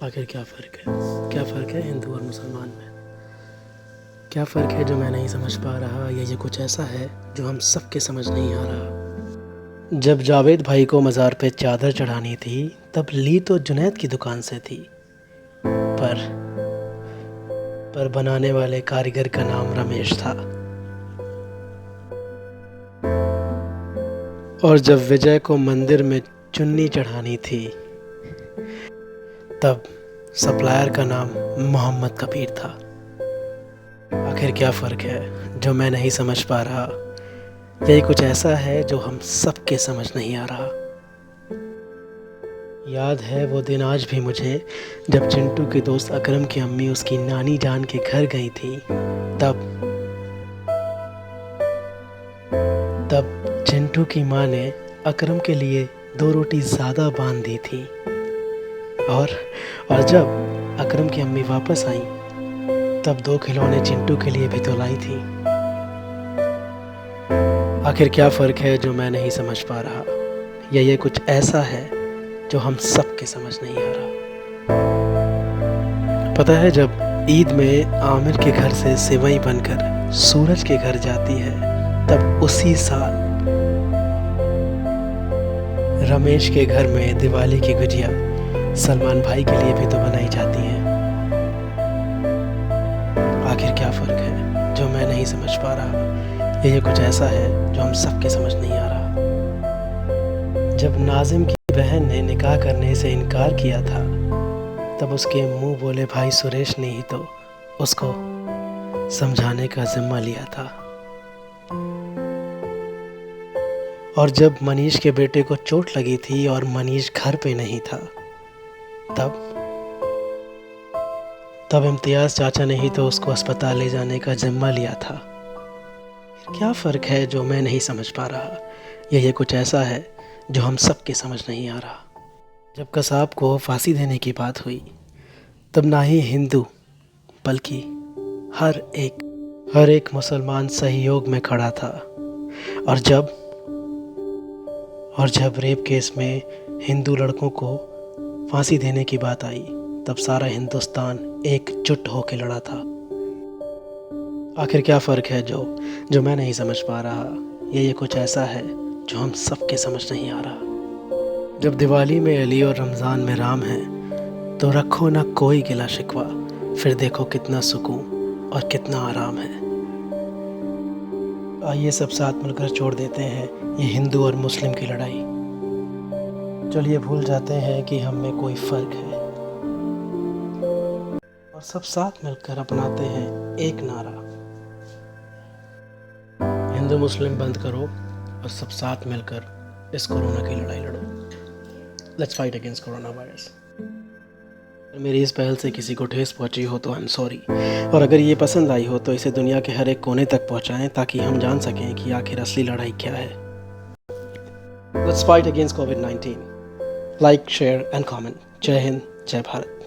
आखिर क्या फ़र्क है? क्या फ़र्क है हिंदू और मुसलमान में? क्या फ़र्क है जो मैं नहीं समझ पा रहा, या ये कुछ ऐसा है जो हम सबके समझ नहीं आ रहा? जब जावेद भाई को मज़ार पे चादर चढ़ानी थी, तब ली तो जुनैद की दुकान से थी। पर बनाने वाले कारीगर का नाम रमेश था। और जब विजय को मंदिर में चुन्नी चढ़ानी थी, तब सप्लायर का नाम मोहम्मद कबीर था। आखिर क्या फ़र्क है जो मैं नहीं समझ पा रहा? यही कुछ ऐसा है जो हम सबके समझ नहीं आ रहा। याद है वो दिन आज भी मुझे, जब चिंटू के दोस्त अकरम की अम्मी उसकी नानी जान के घर गई थी। तब चिंटू की माँ ने अकरम के लिए 2 रोटी ज़्यादा बांध दी थी। और जब अकरम की अम्मी वापस आई, तब 2 खिलौने चिंटू के लिए भी तो लाई थी। आखिर क्या फ़र्क है जो मैं नहीं समझ पा रहा? या ये कुछ ऐसा है जो हम सबके समझ नहीं आ रहा? पता है, जब ईद में आमिर के घर से सेवई बनकर सूरज के घर जाती है, तब उसी साल रमेश के घर में दिवाली की गुजिया सलमान भाई के लिए भी तो बनाई जाती है। आखिर क्या फ़र्क है जो मैं नहीं समझ पा रहा? ये कुछ ऐसा है जो हम सबके समझ नहीं आ रहा। जब नाजिम की बहन ने निकाह करने से इनकार किया था, तब उसके मुंह बोले भाई सुरेश ने ही तो उसको समझाने का जिम्मा लिया था। और जब मनीष के बेटे को चोट लगी थी और मनीष घर पे नहीं था, तब इम्तियाज़ चाचा ने ही तो उसको अस्पताल ले जाने का जिम्मा लिया था। क्या फ़र्क है जो मैं नहीं समझ पा रहा? ये कुछ ऐसा है जो हम सबके समझ नहीं आ रहा। जब कसाब को फांसी देने की बात हुई, तब ना ही हिंदू बल्कि हर एक मुसलमान सहयोग में खड़ा था। और जब रेप केस में हिंदू लड़कों को फांसी देने की बात आई, तब सारा हिंदुस्तान एकजुट होकर लड़ा था। आखिर क्या फ़र्क है जो मैं नहीं समझ पा रहा? ये कुछ ऐसा है जो हम सबके समझ नहीं आ रहा। जब दिवाली में अली और रमज़ान में राम है, तो रखो ना कोई गिला शिकवा, फिर देखो कितना सुकून और कितना आराम है। आइए सब साथ मिलकर छोड़ देते हैं ये हिंदू और मुस्लिम की लड़ाई। चलिए भूल जाते हैं कि हम में कोई फ़र्क है, और सब साथ मिलकर अपनाते हैं एक नारा, हिंदू मुस्लिम बंद करो और सब साथ मिलकर इस कोरोना की लड़ाई लड़ो। Let's fight against corona virus. मेरी इस पहल से किसी को ठेस पहुंची हो तो आई एम सॉरी, और अगर ये पसंद आई हो तो इसे दुनिया के हर एक कोने तक पहुंचाएं, ताकि हम जान सकें कि आखिर असली लड़ाई क्या है। Let's fight against covid. Like, share and comment. जय हिंद, जय भारत।